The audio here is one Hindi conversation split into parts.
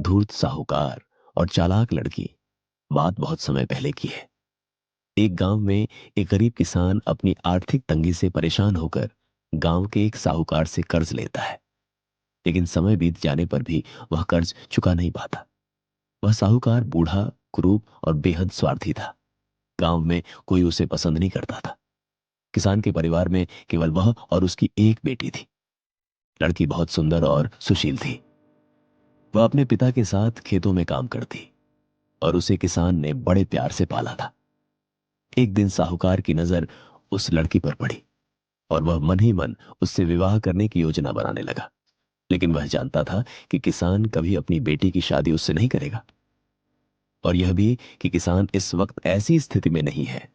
धूर्त साहूकार और चालाक लड़की बात बहुत समय पहले की है। एक गांव में एक गरीब किसान अपनी आर्थिक तंगी से परेशान होकर गांव के एक साहूकार से कर्ज लेता है। लेकिन समय बीत जाने पर भी वह कर्ज चुका नहीं पाता। वह साहूकार बूढ़ा, क्रूर और बेहद स्वार्थी था। गांव में कोई उसे पसंद नहीं करता था। किसान के परिवार में केवल वह और उसकी एक बेटी थी। लड़की बहुत सुंदर और सुशील थी। वह अपने पिता के साथ खेतों में काम करती और उसे किसान ने बड़े प्यार से पाला था। एक दिन साहूकार की नजर उस लड़की पर पड़ी और वह मन ही मन उससे विवाह करने की योजना बनाने लगा। लेकिन वह जानता था कि किसान कभी अपनी बेटी की शादी उससे नहीं करेगा, और यह भी कि किसान इस वक्त ऐसी स्थिति में नहीं है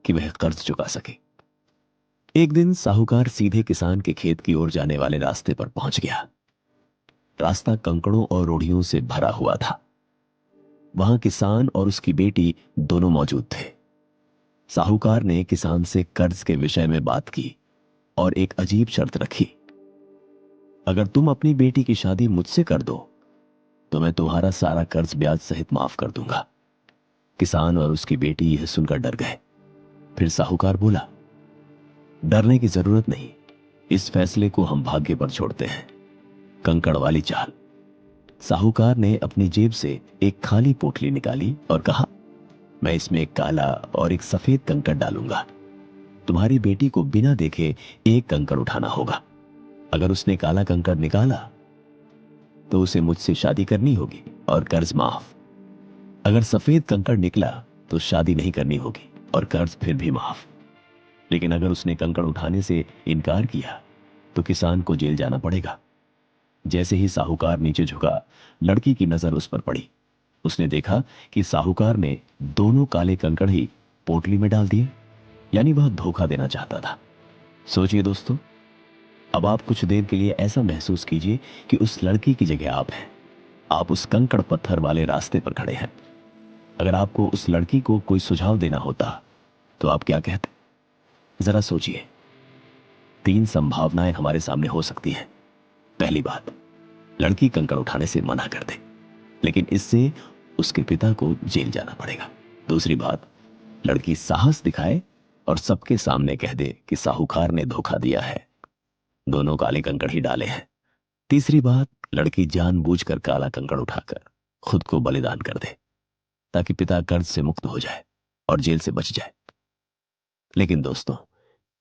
कि वह कर्ज चुका सके। एक दिन साहूकार सीधे किसान के खेत की ओर जाने वाले रास्ते पर पहुंच गया। रास्ता कंकड़ों और रोड़ियों से भरा हुआ था। वहां किसान और उसकी बेटी दोनों मौजूद थे। साहूकार ने किसान से कर्ज के विषय में बात की और एक अजीब शर्त रखी। अगर तुम अपनी बेटी की शादी मुझसे कर दो तो मैं तुम्हारा सारा कर्ज ब्याज सहित माफ कर दूंगा। किसान और उसकी बेटी यह सुनकर डर गए। फिर साहूकार बोला, डरने की जरूरत नहीं, इस फैसले को हम भाग्य पर छोड़ते हैं। कंकड़ वाली चाल। साहूकार ने अपनी जेब से एक खाली पोटली निकाली और कहा, मैं इसमें एक काला और एक सफेद कंकड़ डालूंगा। तुम्हारी बेटी को बिना देखे एक कंकड़ उठाना होगा। अगर उसने काला कंकड़ निकाला तो उसे मुझसे शादी करनी होगी और कर्ज माफ। अगर सफेद कंकड़ निकला तो शादी नहीं करनी होगी और कर्ज फिर भी माफ। लेकिन अगर उसने कंकड़ उठाने से इनकार किया तो किसान को जेल जाना पड़ेगा। जैसे ही साहूकार नीचे झुका, लड़की की नजर उस पर पड़ी। उसने देखा कि साहूकार ने दोनों काले कंकड़ ही पोटली में डाल दिए, यानी वह धोखा देना चाहता था। सोचिए दोस्तों, अब आप कुछ देर के लिए ऐसा महसूस कीजिए कि उस लड़की की जगह आप हैं। आप उस कंकड़ पत्थर वाले रास्ते पर खड़े हैं। अगर आपको उस लड़की को कोई सुझाव देना होता तो आप क्या कहते? जरा सोचिए। 3 संभावनाएं हमारे सामने हो सकती हैं। पहली बात, लड़की कंकड़ उठाने से मना कर दे, लेकिन इससे उसके पिता को जेल जाना पड़ेगा। दूसरी बात, लड़की साहस दिखाए और सबके सामने कह दे कि साहूकार ने धोखा दिया है, दोनों काले कंकड़ ही डाले हैं। तीसरी बात, लड़की जानबूझकर काला कंकड़ उठाकर खुद को बलिदान कर दे ताकि पिता कर्ज से मुक्त हो जाए और जेल से बच जाए। लेकिन दोस्तों,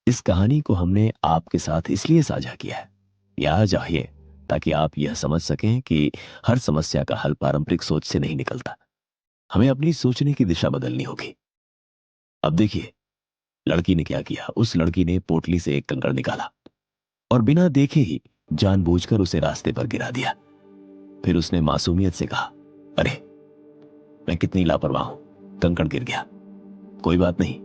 इस कहानी को हमने आपके साथ इसलिए साझा किया है, या चाहिए ताकि आप यह समझ सकें कि हर समस्या का हल पारंपरिक सोच से नहीं निकलता। हमें अपनी सोचने की दिशा बदलनी होगी। अब देखिए, लड़की ने क्या किया। उस लड़की ने पोटली से एक कंकड़ निकाला और बिना देखे ही जानबूझकर उसे रास्ते पर गिरा दिया। फिर उसने मासूमियत से कहा, अरे मैं कितनी लापरवाह हूं, कंकड़ गिर गया। कोई बात नहीं,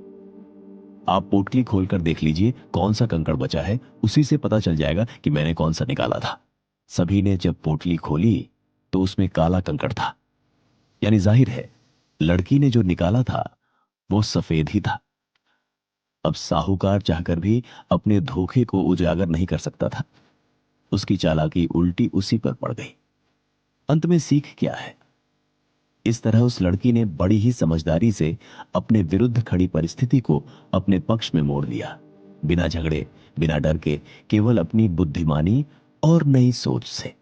आप पोटली खोलकर देख लीजिए कौन सा कंकड़ बचा है, उसी से पता चल जाएगा कि मैंने कौन सा निकाला था। सभी ने जब पोटली खोली तो उसमें काला कंकड़ था, यानी जाहिर है लड़की ने जो निकाला था वो सफेद ही था। अब साहूकार चाहकर भी अपने धोखे को उजागर नहीं कर सकता था। उसकी चालाकी उल्टी उसी पर पड़ गई। अंत में सीख क्या है? इस तरह उस लड़की ने बड़ी ही समझदारी से अपने विरुद्ध खड़ी परिस्थिति को अपने पक्ष में मोड़ लिया, बिना झगड़े, बिना डर के, केवल अपनी बुद्धिमानी और नई सोच से।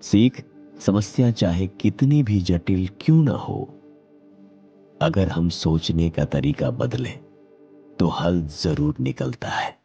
सीख, समस्या चाहे कितनी भी जटिल क्यों ना हो, अगर हम सोचने का तरीका बदलें तो हल जरूर निकलता है।